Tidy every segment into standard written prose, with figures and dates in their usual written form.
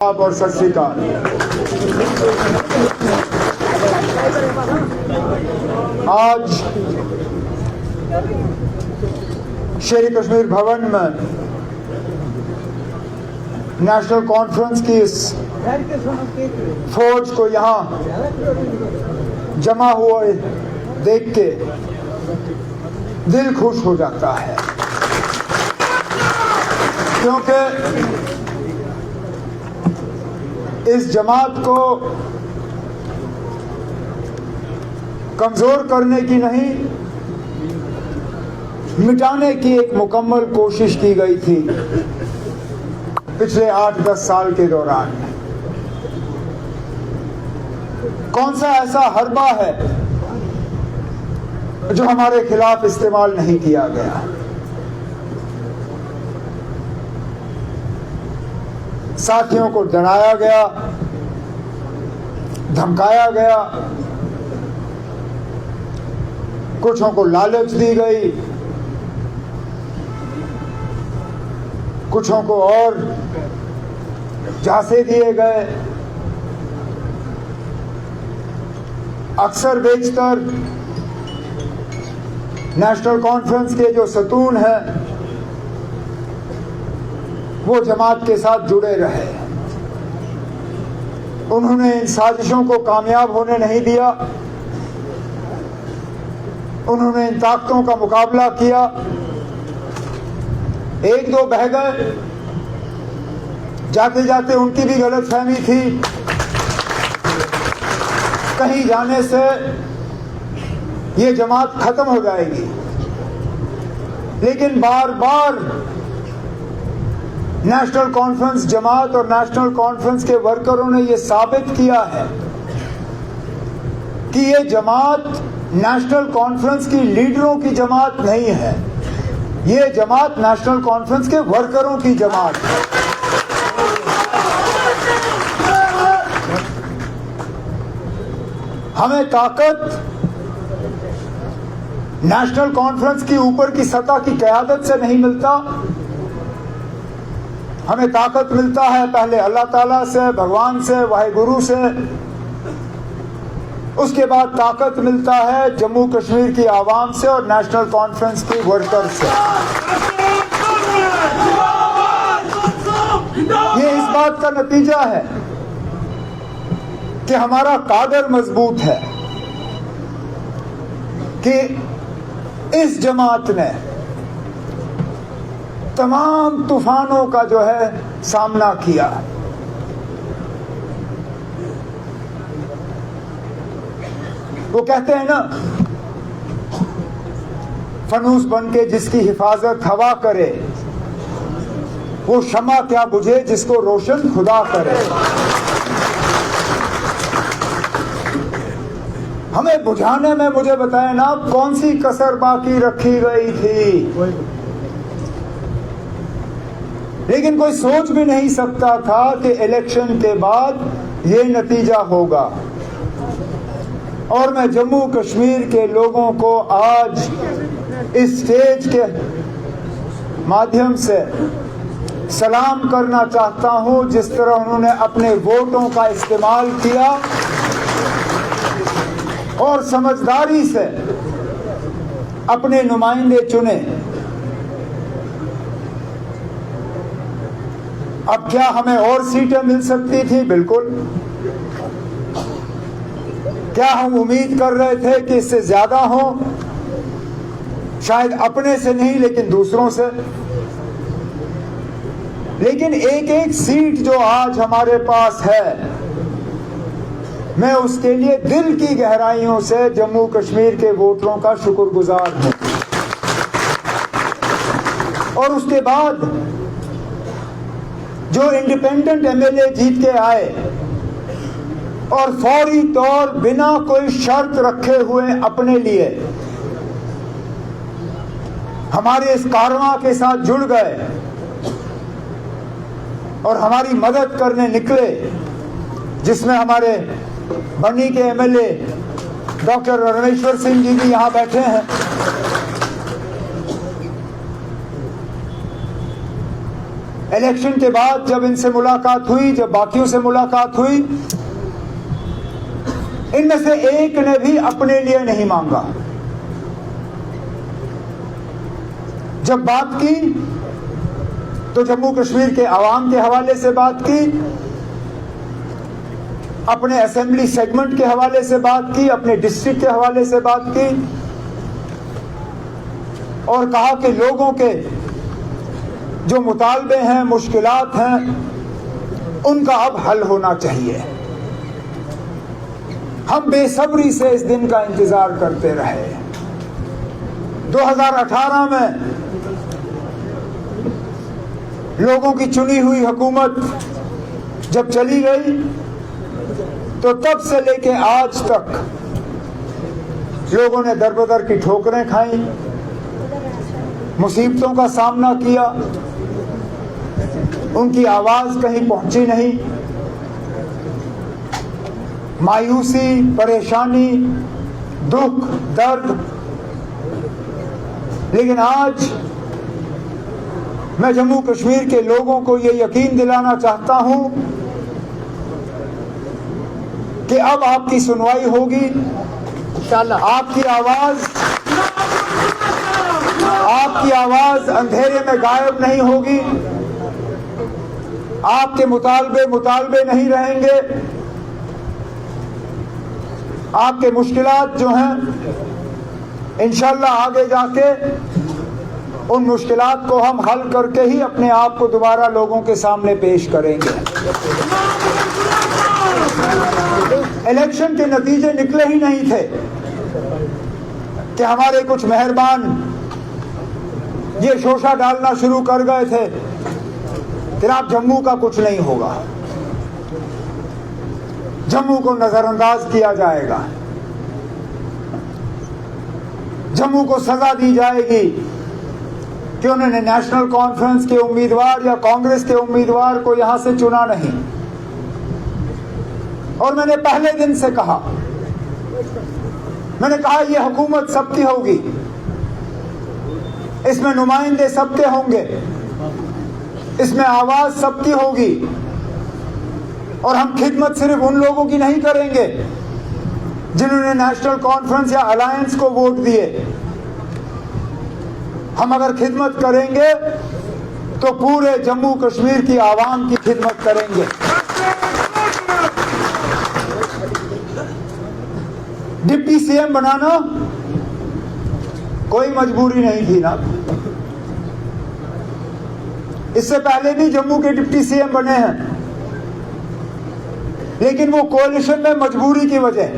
और सत श्री अकाल। आज शेर कश्मीर भवन में नेशनल कॉन्फ्रेंस की इस फौज को यहाँ जमा हुए देख के दिल खुश हो जाता है, क्योंकि इस जमात को कमजोर करने की नहीं, मिटाने की एक मुकम्मल कोशिश की गई थी पिछले 8-10 साल के दौरान। कौन सा ऐसा हरबा है जो हमारे खिलाफ इस्तेमाल नहीं किया गया? साथियों को डराया गया, धमकाया गया, कुछों को लालच दी गई, कुछों को और झांसे दिए गए। अक्सर बेशतर नेशनल कॉन्फ्रेंस के जो सतून हैं वो जमात के साथ जुड़े रहे। उन्होंने इन साजिशों को कामयाब होने नहीं दिया, उन्होंने इन ताकतों का मुकाबला किया। एक दो बह गए, जाते जाते उनकी भी गलतफहमी थी, कहीं जाने से ये जमात खत्म हो जाएगी। लेकिन बार बार नेशनल कॉन्फ्रेंस जमात और नेशनल कॉन्फ्रेंस के वर्करों ने यह साबित किया है कि ये जमात नेशनल कॉन्फ्रेंस की लीडरों की जमात नहीं है, ये जमात नेशनल कॉन्फ्रेंस के वर्करों की जमात है। हमें ताकत नेशनल कॉन्फ्रेंस की ऊपर की सतह की क़यादत से नहीं मिलता, हमें ताकत मिलता है पहले अल्लाह ताला से, भगवान से, वाहिगुरु से। उसके बाद ताकत मिलता है जम्मू कश्मीर की आवाम से और नेशनल कॉन्फ्रेंस की वर्कर से। ये इस बात का नतीजा है कि हमारा काडर मजबूत है, कि इस जमात ने तमाम तूफानों का जो है सामना किया। वो कहते हैं ना, फनूस बन के जिसकी हिफाजत हवा करे, वो शमा क्या बुझे जिसको रोशन खुदा करे। हमें बुझाने में मुझे बताएं ना, कौन सी कसर बाकी रखी गई थी? लेकिन कोई सोच भी नहीं सकता था कि इलेक्शन के बाद ये नतीजा होगा। और मैं जम्मू कश्मीर के लोगों को आज इस स्टेज के माध्यम से सलाम करना चाहता हूं, जिस तरह उन्होंने अपने वोटों का इस्तेमाल किया और समझदारी से अपने नुमाइंदे चुने। अब क्या हमें और सीटें मिल सकती थी? बिल्कुल। क्या हम उम्मीद कर रहे थे कि इससे ज्यादा हो? शायद अपने से नहीं, लेकिन दूसरों से। लेकिन एक एक सीट जो आज हमारे पास है, मैं उसके लिए दिल की गहराइयों से जम्मू कश्मीर के वोटरों का शुक्रगुजार हूं। और उसके बाद जो इंडिपेंडेंट एमएलए जीत के आए और फौरी तौर बिना कोई शर्त रखे हुए अपने लिए हमारे इस कारवां के साथ जुड़ गए और हमारी मदद करने निकले, जिसमें हमारे बन्नी के एमएलए डॉक्टर रणेश्वर सिंह जी भी यहां बैठे हैं, इलेक्शन के बाद जब इनसे मुलाकात हुई, जब बाकियों से मुलाकात हुई, इनमें से एक ने भी अपने लिए नहीं मांगा। जब बात की तो जम्मू कश्मीर के आवाम के हवाले से बात की, अपने असेंबली सेगमेंट के हवाले से बात की, अपने डिस्ट्रिक्ट के हवाले से बात की और कहा कि लोगों के जो मुतालबे हैं, मुश्किलात हैं, उनका अब हल होना चाहिए। हम बेसब्री से इस दिन का इंतजार करते रहे। 2018 में लोगों की चुनी हुई हुकूमत जब चली गई तो तब से लेके आज तक लोगों ने दर-बदर की ठोकरें खाई, मुसीबतों का सामना किया, उनकी आवाज कहीं पहुंची नहीं। मायूसी, परेशानी, दुख, दर्द। लेकिन आज मैं जम्मू कश्मीर के लोगों को ये यकीन दिलाना चाहता हूं कि अब आपकी सुनवाई होगी, आपकी आवाज अंधेरे में गायब नहीं होगी, आपके मुतालबे नहीं रहेंगे, आपके मुश्किलात जो हैं इंशाअल्लाह आगे जाके उन मुश्किलात को हम हल करके ही अपने आप को दोबारा लोगों के सामने पेश करेंगे। इलेक्शन के नतीजे निकले ही नहीं थे कि हमारे कुछ मेहरबान ये शोषा डालना शुरू कर गए थे कि आप जम्मू का कुछ नहीं होगा, जम्मू को नजरअंदाज किया जाएगा, जम्मू को सजा दी जाएगी कि उन्होंने नेशनल कॉन्फ्रेंस के उम्मीदवार या कांग्रेस के उम्मीदवार को यहां से चुना नहीं। और मैंने पहले दिन से कहा, मैंने कहा यह हुकूमत सबकी होगी, इसमें नुमाइंदे सबके होंगे, इसमें आवाज सबकी होगी और हम खिदमत सिर्फ उन लोगों की नहीं करेंगे जिन्होंने नेशनल कॉन्फ्रेंस या अलायंस को वोट दिए। हम अगर खिदमत करेंगे तो पूरे जम्मू कश्मीर की आवाम की खिदमत करेंगे। डिप्टी सीएम बनाना कोई मजबूरी नहीं थी ना। इससे पहले भी जम्मू के डिप्टी सीएम बने हैं, लेकिन वो कोalition में मजबूरी की वजह।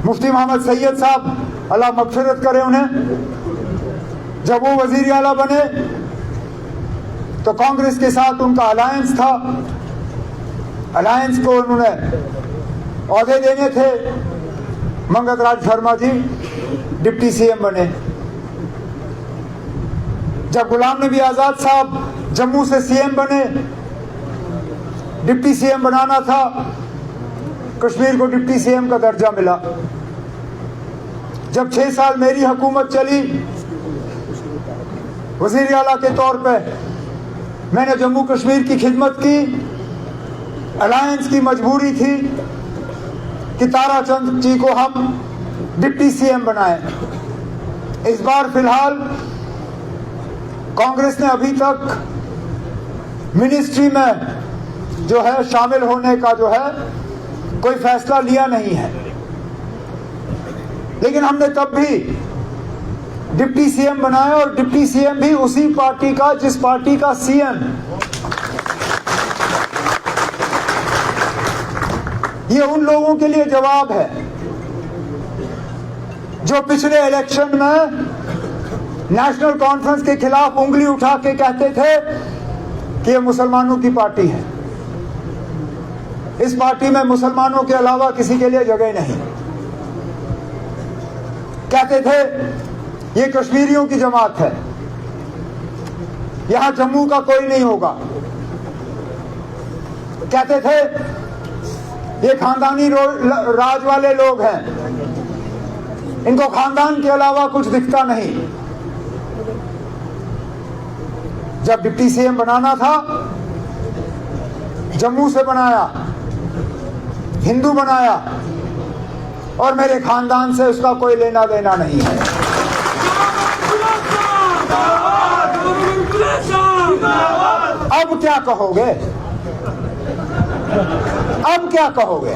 मुफ्ती मोहम्मद सैयद साहब अल्लाह मगफिरत करे उन्हें, जब वो वजीर आला बने तो कांग्रेस के साथ उनका अलायंस था, अलायंस को उन्होंने औहदे देने थे। मंगत राज शर्मा जी डिप्टी सीएम बने। जब गुलाम नबी आजाद साहब जम्मू से सीएम बने, डिप्टी सीएम बनाना था, कश्मीर को डिप्टी सीएम का दर्जा मिला। जब 6 साल मेरी हुकूमत चली, वजीर आला के तौर पे मैंने जम्मू कश्मीर की खिदमत की। अलायंस की मजबूरी थी कि ताराचंद जी को हम डिप्टी सीएम बनाएं। इस बार फिलहाल कांग्रेस ने अभी तक मिनिस्ट्री में जो है शामिल होने का जो है कोई फैसला लिया नहीं है, लेकिन हमने तब भी डिप्टी सीएम बनाया और डिप्टी सीएम भी उसी पार्टी का जिस पार्टी का सीएम। ये उन लोगों के लिए जवाब है जो पिछले इलेक्शन में नेशनल कॉन्फ्रेंस के खिलाफ उंगली उठा के कहते थे कि ये मुसलमानों की पार्टी है, इस पार्टी में मुसलमानों के अलावा किसी के लिए जगह नहीं। कहते थे ये कश्मीरियों की जमात है, यहां जम्मू का कोई नहीं होगा। कहते थे ये खानदानी राज वाले लोग हैं, इनको खानदान के अलावा कुछ दिखता नहीं। जब डिप्टी सीएम बनाना था, जम्मू से बनाया, हिंदू बनाया, और मेरे खानदान से उसका कोई लेना देना नहीं है। अब क्या कहोगे? अब क्या कहोगे?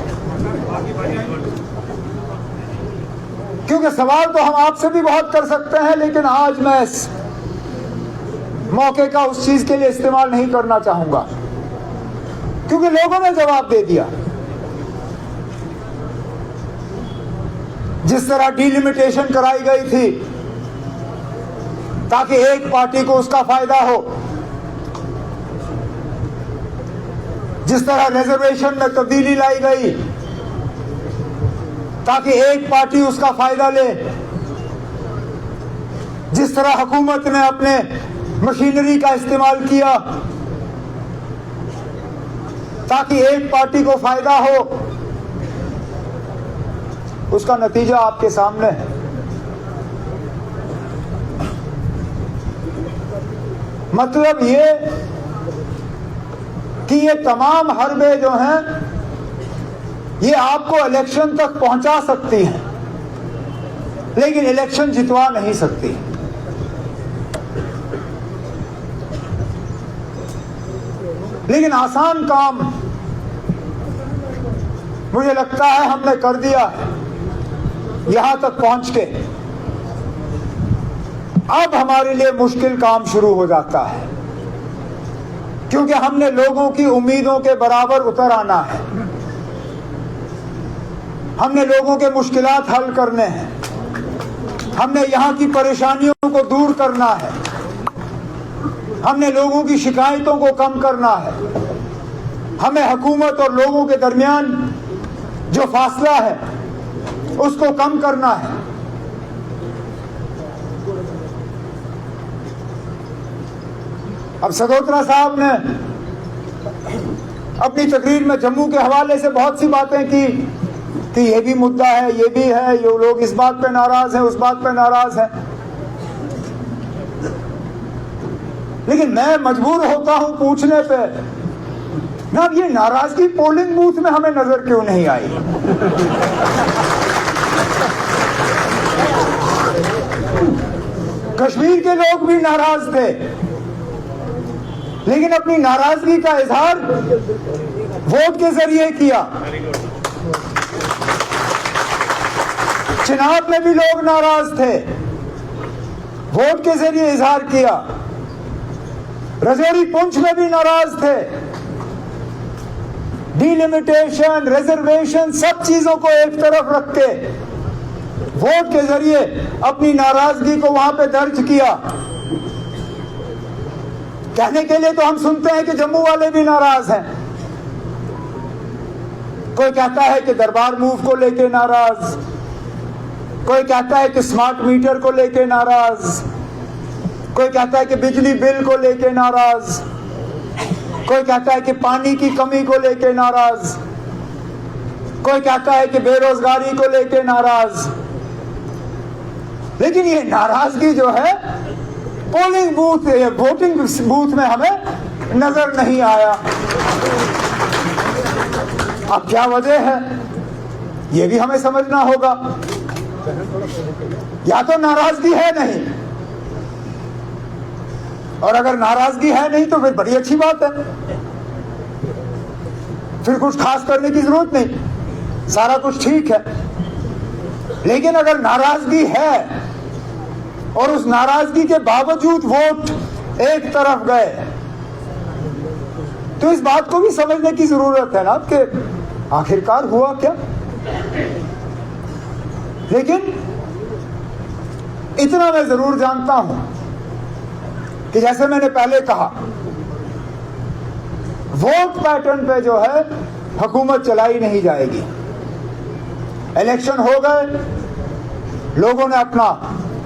क्योंकि सवाल तो हम आपसे भी बहुत कर सकते हैं, लेकिन आज मैं इस मौके का उस चीज के लिए इस्तेमाल नहीं करना चाहूंगा, क्योंकि लोगों ने जवाब दे दिया। जिस तरह डिलिमिटेशन कराई गई थी ताकि एक पार्टी को उसका फायदा हो, जिस तरह रिजर्वेशन में तब्दीली लाई गई ताकि एक पार्टी उसका फायदा ले, जिस तरह हुकूमत ने अपने मशीनरी का इस्तेमाल किया ताकि एक पार्टी को फायदा हो, उसका नतीजा आपके सामने है। मतलब ये कि ये तमाम हरबे जो हैं ये आपको इलेक्शन तक पहुंचा सकती हैं, लेकिन इलेक्शन जितवा नहीं सकती। लेकिन आसान काम मुझे लगता है हमने कर दिया है यहां तक पहुंच के। अब हमारे लिए मुश्किल काम शुरू हो जाता है, क्योंकि हमने लोगों की उम्मीदों के बराबर उतर आना है। हमने लोगों के मुश्किलात हल करने हैं, हमने यहां की परेशानियों को दूर करना है, हमने लोगों की शिकायतों को कम करना है, हमें हुकूमत और लोगों के दरमियान जो फासला है उसको कम करना है। अब सगोत्रा साहब ने अपनी तकरीर में जम्मू के हवाले से बहुत सी बातें की कि ये भी मुद्दा है, ये भी है, ये लोग इस बात पे नाराज हैं, उस बात पे नाराज हैं। लेकिन मैं मजबूर होता हूं पूछने पे, ना ये नाराजगी पोलिंग बूथ में हमें नजर क्यों नहीं आई? कश्मीर के लोग भी नाराज थे, लेकिन अपनी नाराजगी का इजहार वोट के जरिए किया। चिनाब में भी लोग नाराज थे, वोट के जरिए इजहार किया। रजौरी पुंछ में भी नाराज थे। डिलिमिटेशन, रिजर्वेशन, सब चीजों को एक तरफ रख के वोट के जरिए अपनी नाराजगी को वहां पे दर्ज किया। कहने के लिए तो हम सुनते हैं कि जम्मू वाले भी नाराज हैं। कोई कहता है कि दरबार मूव को लेके नाराज, कोई कहता है कि स्मार्ट मीटर को लेके नाराज, कोई कहता है कि बिजली बिल को लेके नाराज, कोई कहता है कि पानी की कमी को लेके नाराज, कोई कहता है कि बेरोजगारी को लेके नाराज। लेकिन ये नाराजगी जो है पोलिंग बूथ, वोटिंग बूथ में हमें नजर नहीं आया। अब क्या वजह है ये भी हमें समझना होगा। या तो नाराजगी है नहीं, और अगर नाराजगी है नहीं तो फिर बड़ी अच्छी बात है, फिर कुछ खास करने की जरूरत नहीं, सारा कुछ ठीक है। लेकिन अगर नाराजगी है और उस नाराजगी के बावजूद वोट एक तरफ गए, तो इस बात को भी समझने की जरूरत है ना कि आखिरकार हुआ क्या। लेकिन इतना मैं जरूर जानता हूं कि जैसे मैंने पहले कहा, वोट पैटर्न पे जो है हुकूमत चलाई नहीं जाएगी। इलेक्शन हो गए, लोगों ने अपना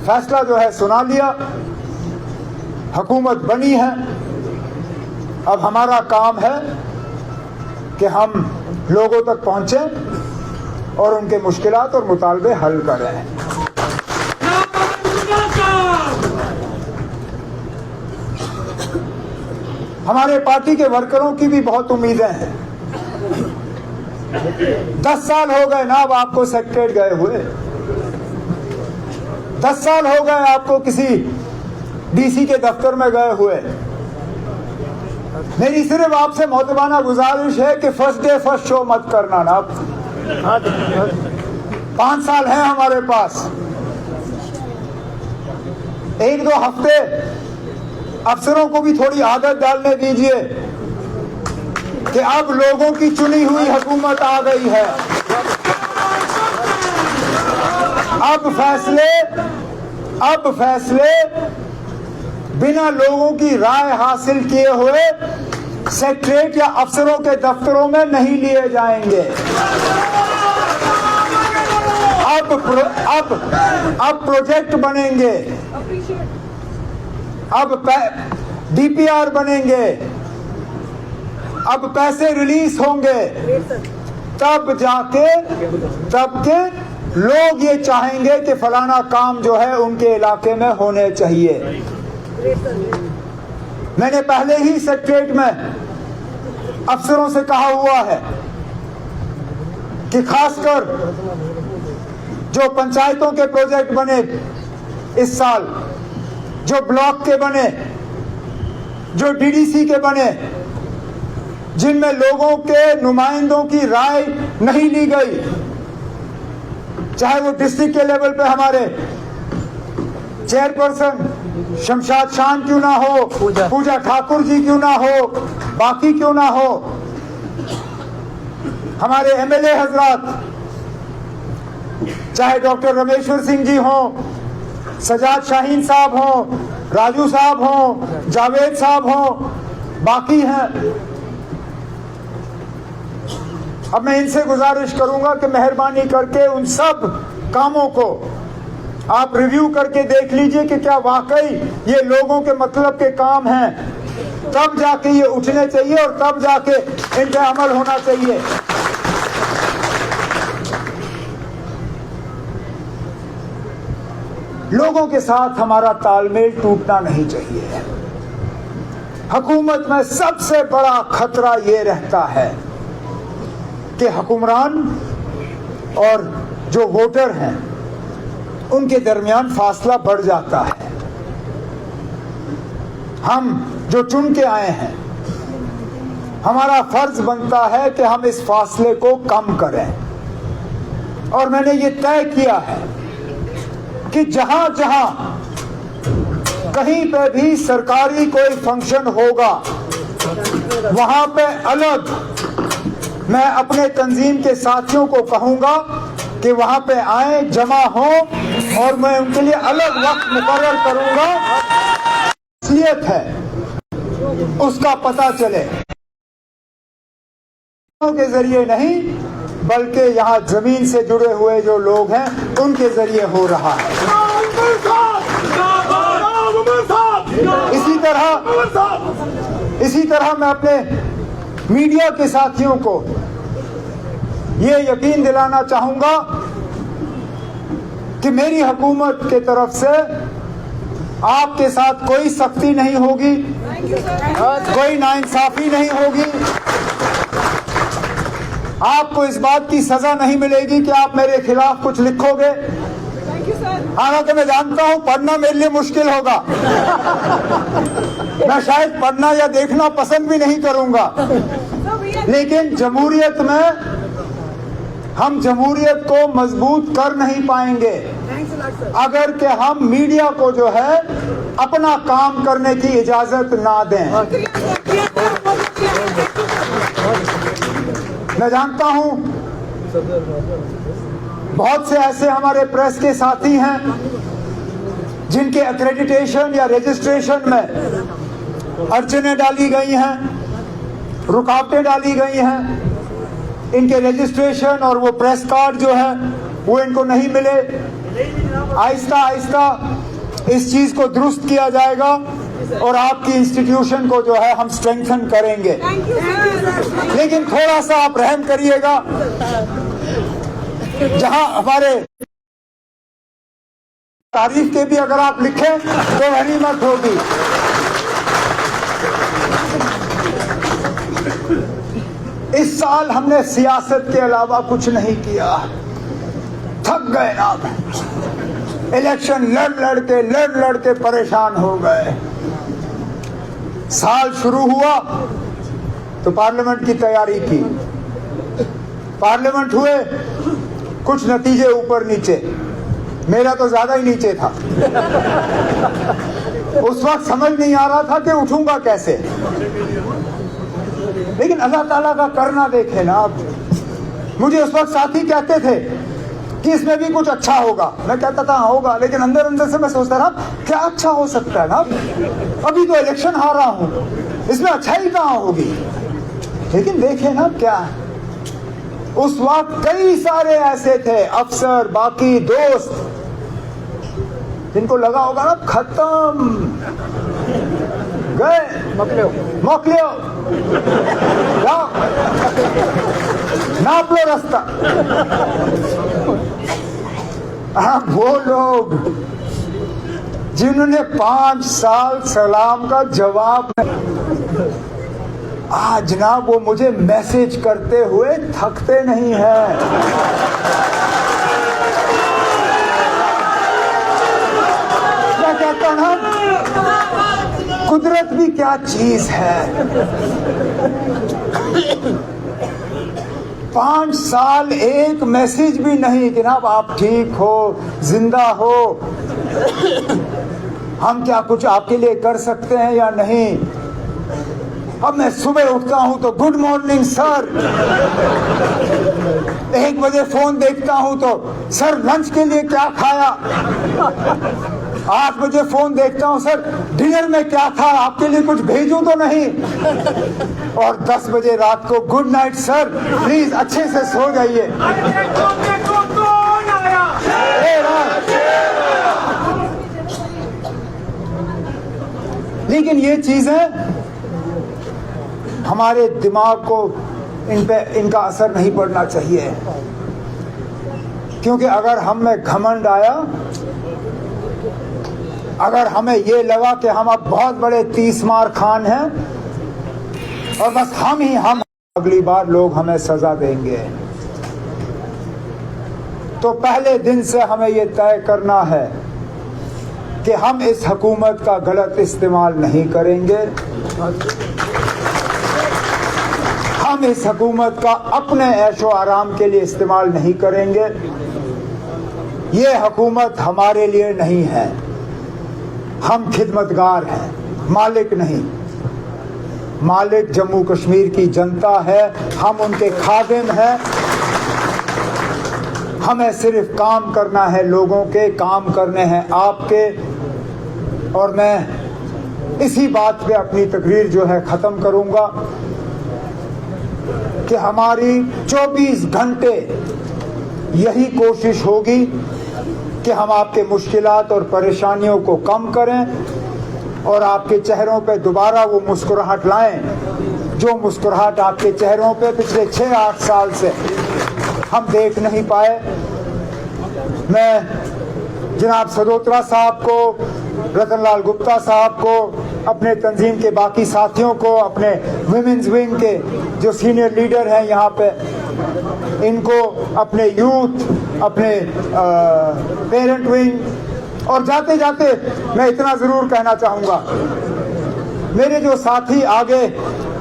फैसला जो है सुना लिया, हुकूमत बनी है। अब हमारा काम है कि हम लोगों तक पहुंचे और उनके मुश्किलात और मुतालबे हल करें। हमारे पार्टी के वर्करों की भी बहुत उम्मीदें हैं। 10 साल हो गए ना अब आपको सेक्रेटरीट गए हुए, 10 साल हो गए आपको किसी डीसी के दफ्तर में गए हुए। मेरी सिर्फ आपसे मोहतबाना गुजारिश है कि फर्स्ट डे फर्स्ट शो मत करना ना। 5 साल है हमारे पास, 1-2 हफ्ते अफसरों को भी थोड़ी आदत डालने दीजिए कि अब लोगों की चुनी हुई हुकूमत आ गई है। अब फैसले बिना लोगों की राय हासिल किए हुए सेक्रेटरीट या अफसरों के दफ्तरों में नहीं लिए जाएंगे। अब प्रोजेक्ट बनेंगे, अब डीपीआर बनेंगे, अब पैसे रिलीज होंगे, तब के लोग ये चाहेंगे कि फलाना काम जो है उनके इलाके में होने चाहिए। मैंने पहले ही सेक्रेटरीट में अफसरों से कहा हुआ है कि खासकर जो पंचायतों के प्रोजेक्ट बने इस साल, जो ब्लॉक के बने, जो डीडीसी के बने, जिनमें लोगों के नुमाइंदों की राय नहीं ली गई, चाहे वो डिस्ट्रिक्ट के लेवल पे हमारे चेयरपर्सन शमशाद शान क्यों ना हो, पूजा ठाकुर जी क्यों ना हो, बाकी क्यों ना हो, हमारे एमएलए हजरात चाहे डॉक्टर रमेश्वर सिंह जी हो, सजाद शाहीन साहब हो, राजू साहब हो, जावेद साहब हो, बाकी हैं। अब मैं इनसे गुजारिश करूंगा कि मेहरबानी करके उन सब कामों को आप रिव्यू करके देख लीजिए कि क्या वाकई ये लोगों के मतलब के काम हैं, तब जाके ये उठने चाहिए और तब जाके इन पे अमल होना चाहिए। लोगों के साथ हमारा तालमेल टूटना नहीं चाहिए। हुकूमत में सबसे बड़ा खतरा ये रहता है कि हुक्मरान और जो वोटर हैं उनके दरमियान फासला बढ़ जाता है। हम जो चुन के आए हैं, हमारा फर्ज बनता है कि हम इस फासले को कम करें। और मैंने ये तय किया है कि जहां जहां कहीं पे भी सरकारी कोई फंक्शन होगा, वहां पे अलग मैं अपने तंजीम के साथियों को कहूंगा कि वहां पे आए, जमा हो, और मैं उनके लिए अलग वक्त मुकर्रर करूंगा। असलियत है उसका पता चले, के जरिए नहीं बल्कि यहाँ जमीन से जुड़े हुए जो लोग हैं उनके जरिए हो रहा है। इसी तरह मैं अपने मीडिया के साथियों को ये यकीन दिलाना चाहूंगा कि मेरी हुकूमत के तरफ से आपके साथ कोई सख्ती नहीं होगी, कोई नाइंसाफी नहीं होगी। आपको इस बात की सजा नहीं मिलेगी कि आप मेरे खिलाफ कुछ लिखोगे। हालांकि मैं जानता हूं पढ़ना मेरे लिए मुश्किल होगा, मैं शायद पढ़ना या देखना पसंद भी नहीं करूंगा, लेकिन जमहूरियत में हम जमहूरियत को मजबूत कर नहीं पाएंगे अगर कि हम मीडिया को जो है अपना काम करने की इजाजत ना दें। मैं जानता हूं बहुत से ऐसे हमारे प्रेस के साथी हैं जिनके एक्रेडिटेशन या रजिस्ट्रेशन में अड़चनें डाली गई हैं, रुकावटें डाली गई हैं। इनके रजिस्ट्रेशन और वो प्रेस कार्ड जो है वो इनको नहीं मिले। आहिस्ता आहिस्ता इस चीज को दुरुस्त किया जाएगा और आपकी इंस्टीट्यूशन को जो है हम स्ट्रेंथन करेंगे। लेकिन थोड़ा सा आप रहम करिएगा, जहां हमारे तारीफ के भी अगर आप लिखें तो गनीमत होगी। इस साल हमने सियासत के अलावा कुछ नहीं किया, थक गए ना। इलेक्शन लड़ के परेशान हो गए। साल शुरू हुआ तो पार्लियामेंट की तैयारी की, पार्लियामेंट हुए, कुछ नतीजे ऊपर नीचे, मेरा तो ज्यादा ही नीचे था। उस वक्त समझ नहीं आ रहा था कि उठूंगा कैसे, लेकिन अल्लाह ताला का करना देखे ना आप। मुझे उस वक्त साथी कहते थे कि इसमें भी कुछ अच्छा होगा, मैं कहता था होगा, लेकिन अंदर अंदर से मैं सोचता रहा क्या अच्छा हो सकता है ना, अभी तो इलेक्शन हार रहा हूं, इसमें अच्छाई कहां होगी। लेकिन देखे ना क्या, उस वक्त कई सारे ऐसे थे अफसर, बाकी दोस्त, जिनको लगा होगा ना खत्म, गए मोकलियो जाओ नाप लो रास्ता। वो लोग जिन्होंने 5 साल सलाम का जवाब, आज ना वो मुझे मैसेज करते हुए थकते नहीं हैं। मैं कहता हूं ना, कुदरत भी क्या चीज है। 5 साल एक मैसेज भी नहीं कि ना आप ठीक हो, जिंदा हो, हम क्या कुछ आपके लिए कर सकते हैं या नहीं। अब मैं सुबह उठता हूं तो गुड मॉर्निंग सर, 1 बजे फोन देखता हूं तो सर लंच के लिए क्या खाया, 8 बजे फोन देखता हूं सर डिनर में क्या था, आपके लिए कुछ भेजूं तो नहीं, और 10 बजे रात को गुड नाइट सर, प्लीज अच्छे से सो जाइए। लेकिन ये चीजें हमारे दिमाग को, इन पे इनका असर नहीं पड़ना चाहिए, क्योंकि अगर हम में घमंड आया, अगर हमें ये लगा कि हम अब बहुत बड़े 30 मार खान हैं और बस हम अगली बार लोग हमें सजा देंगे, तो पहले दिन से हमें ये तय करना है कि हम इस हुकूमत का गलत इस्तेमाल नहीं करेंगे, हम इस हुकूमत का अपने ऐशो आराम के लिए इस्तेमाल नहीं करेंगे। ये हुकूमत हमारे लिए नहीं है, हम खिदमतगार हैं, मालिक नहीं। मालिक जम्मू कश्मीर की जनता है, हम उनके खादिम हैं। हमें सिर्फ काम करना है, लोगों के काम करने हैं आपके। और मैं इसी बात पे अपनी तकरीर जो है ख़त्म करूंगा कि हमारी 24 घंटे यही कोशिश होगी कि हम आपके मुश्किलात और परेशानियों को कम करें और आपके चेहरों पे दोबारा वो मुस्कुराहट लाएं, जो मुस्कुराहट आपके चेहरों पे पिछले 6-8 साल से हम देख नहीं पाए। मैं जनाब सदोत्रा साहब को, रतन लाल गुप्ता साहब को, अपने तंजीम के बाकी साथियों को, अपने विमेंस विंग के जो सीनियर लीडर हैं यहाँ पे, इनको, अपने यूथ, अपने पेरेंट विंग, और जाते जाते मैं इतना ज़रूर कहना चाहूँगा, मेरे जो साथी आगे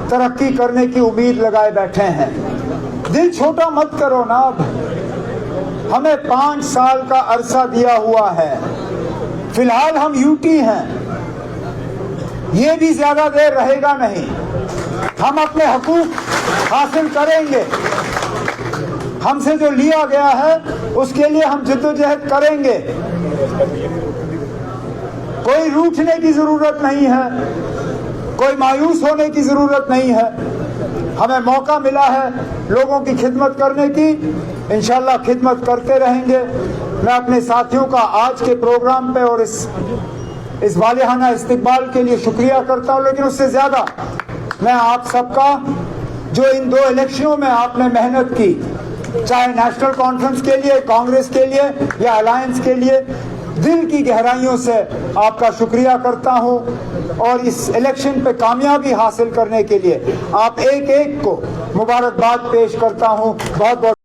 तरक्की करने की उम्मीद लगाए बैठे हैं, दिल छोटा मत करो ना। अब हमें 5 साल का अरसा दिया हुआ है, फिलहाल हम यूटी हैं, ये भी ज्यादा देर रहेगा नहीं। हम अपने हकूक हासिल करेंगे, हमसे जो लिया गया है उसके लिए हम जिद्दोजहद करेंगे। कोई रूठने की जरूरत नहीं है, कोई मायूस होने की जरूरत नहीं है। हमें मौका मिला है लोगों की खिदमत करने की, इंशाल्लाह खिदमत करते रहेंगे। मैं अपने साथियों का आज के प्रोग्राम पे और इस वालिहाना इस्तकबाल के लिए शुक्रिया करता हूँ, लेकिन उससे ज़्यादा मैं आप सबका, जो इन 2 इलेक्शनों में आपने मेहनत की, चाहे नेशनल कॉन्फ्रेंस के लिए, कांग्रेस के लिए या अलायंस के लिए, दिल की गहराइयों से आपका शुक्रिया करता हूं और इस इलेक्शन पे कामयाबी हासिल करने के लिए आप एक एक को मुबारकबाद पेश करता हूं। बहुत बहुत